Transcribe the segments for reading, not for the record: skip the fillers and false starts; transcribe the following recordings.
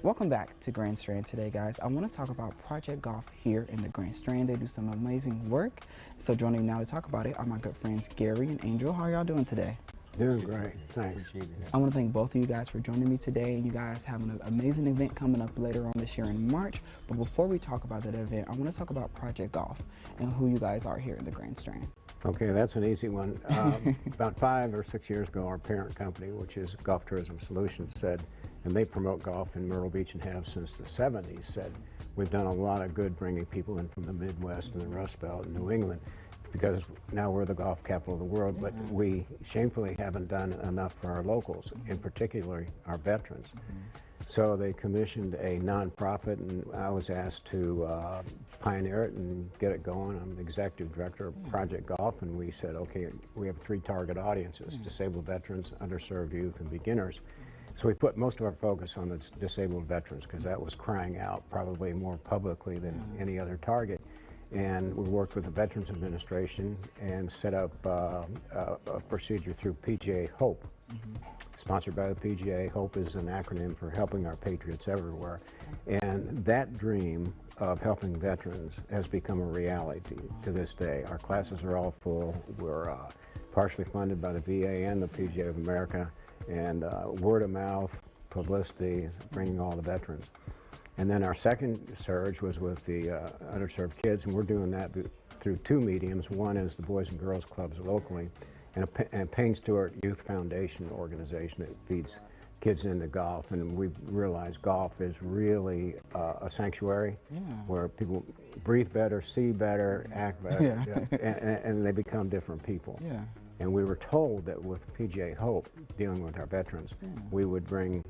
Welcome back to Grand Strand today, guys. I want to talk about Project Golf here in the Grand Strand. They do some amazing work. So joining me now to talk about it are my good friends Gary and Angel. How are y'all doing today? Doing great, thanks. I want to thank both of you guys for joining me today. And you guys have an amazing event coming up later on this year in March. But before we talk about that event, I want to talk about Project Golf and who you guys are here in the Grand Strand. Okay, that's an easy one. About 5 or 6 years ago, our parent company, which is Golf Tourism Solutions, said, and they promote golf in Myrtle Beach and have since the 70s, said, we've done a lot of good bringing people in from the Midwest and the Rust Belt and New England, because now we're the golf capital of the world, but we shamefully haven't done enough for our locals, in particular our veterans. So they commissioned a nonprofit, and I was asked to pioneer it and get it going. I'm the executive director of Project Golf, and we said, okay, we have 3 target audiences: disabled veterans, underserved youth, and beginners. So we put most of our focus on the disabled veterans, because that was crying out probably more publicly than any other target. And we worked with the Veterans Administration and set up a procedure through PGA Hope, sponsored by the PGA. Hope is an acronym for Helping Our Patriots Everywhere. And that dream of helping veterans has become a reality to this day. Our classes are all full. We're partially funded by the VA and the PGA of America, and word of mouth publicity is bringing all the veterans. And then our second surge was with the underserved kids, and we're doing that through 2 mediums. One is the Boys and Girls Clubs locally, and Payne Stewart Youth Foundation organization that feeds kids into golf. And we've realized golf is really a sanctuary where people breathe better, see better, act better, and they become different people. And we were told that with PGA Hope, dealing with our veterans, we would bring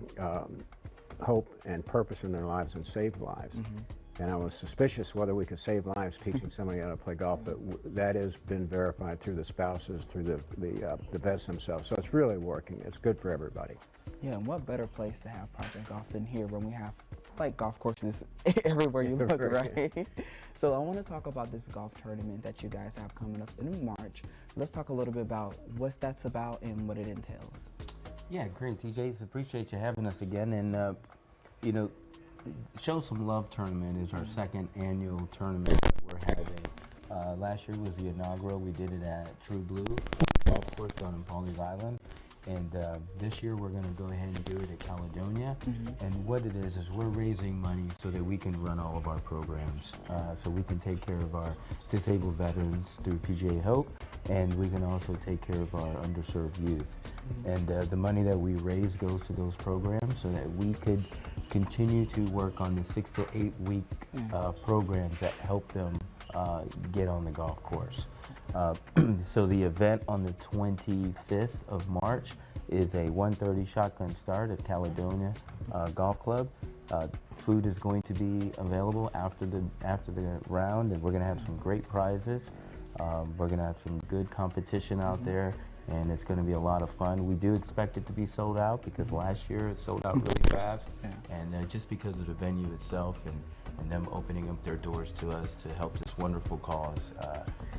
hope and purpose in their lives and save lives. And I was suspicious whether we could save lives teaching somebody how to play golf, but that has been verified through the spouses, through the vets themselves. So it's really working. It's good for everybody. Yeah, and what better place to have Project Golf than here, when we have like golf courses everywhere you look, right? So I want to talk about this golf tournament that you guys have coming up in March. Let's talk a little bit about what that's about and what it entails. Yeah, great, TJ. Appreciate you having us again. And, you know, Show Some Love tournament is our 2nd annual tournament that we're having. Last year was the inaugural. We did it at True Blue Golf Course down in Pawleys Island. And this year we're going to go ahead and do it at Caledonia. And what it is we're raising money so that we can run all of our programs. So we can take care of our disabled veterans through PGA Hope, and we can also take care of our underserved youth. And the money that we raise goes to those programs so that we could continue to work on the 6 to 8 week programs that help them get on the golf course. So the event on the 25th of March is a 1:30 shotgun start at Caledonia Golf Club. Food is going to be available after the round, and we're going to have some great prizes. We're going to have some good competition out there, and it's going to be a lot of fun. We do expect it to be sold out, because last year it sold out really fast, and just because of the venue itself and them opening up their doors to us to help this wonderful cause,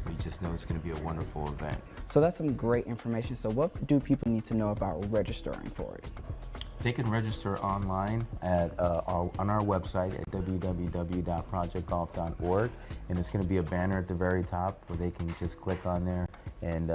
we just know it's going to be a wonderful event. So that's some great information. So what do people need to know about registering for it? They can register online at on our website at www.projectgolf.org, and it's going to be a banner at the very top where they can just click on there and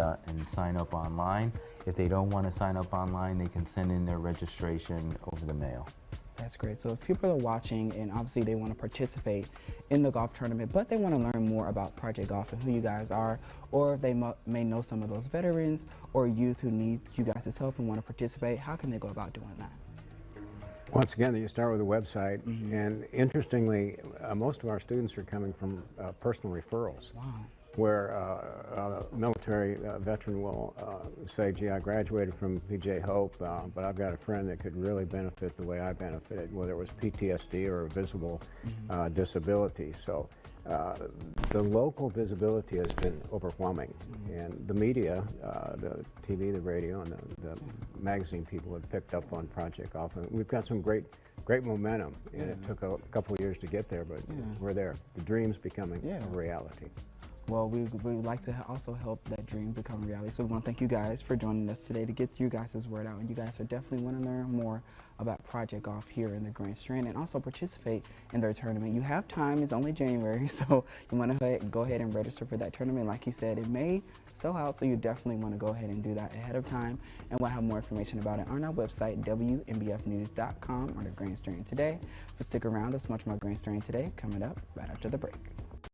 sign up online. If they don't want to sign up online, they can send in their registration over the mail. That's great. So if people are watching and obviously they want to participate in the golf tournament, but they want to learn more about Project Golf and who you guys are, or if they may know some of those veterans or youth who need you guys' help and want to participate, how can they go about doing that? Once again, you start with a website, and interestingly, most of our students are coming from personal referrals. Wow. Where a military veteran will say, gee, I graduated from PGA Hope, but I've got a friend that could really benefit the way I benefited, whether it was PTSD or a visible disability. So the local visibility has been overwhelming, and the media, the TV, the radio, and the magazine people have picked up on Project Golf. And we've got some great momentum, and it took a couple of years to get there, but we're there. The dream's becoming a reality. Well, we would like to also help that dream become reality. So we want to thank you guys for joining us today to get you guys' word out. And you guys are definitely want to learn more about Project Golf here in the Grand Strand and also participate in their tournament. You have time. It's only January, so you want to go ahead and register for that tournament. Like he said, it may sell out, so you definitely want to go ahead and do that ahead of time. And we'll have more information about it on our website, WNBFnews.com, on the Grand Strand Today. But stick around. There's much more Grand Strand Today coming up right after the break.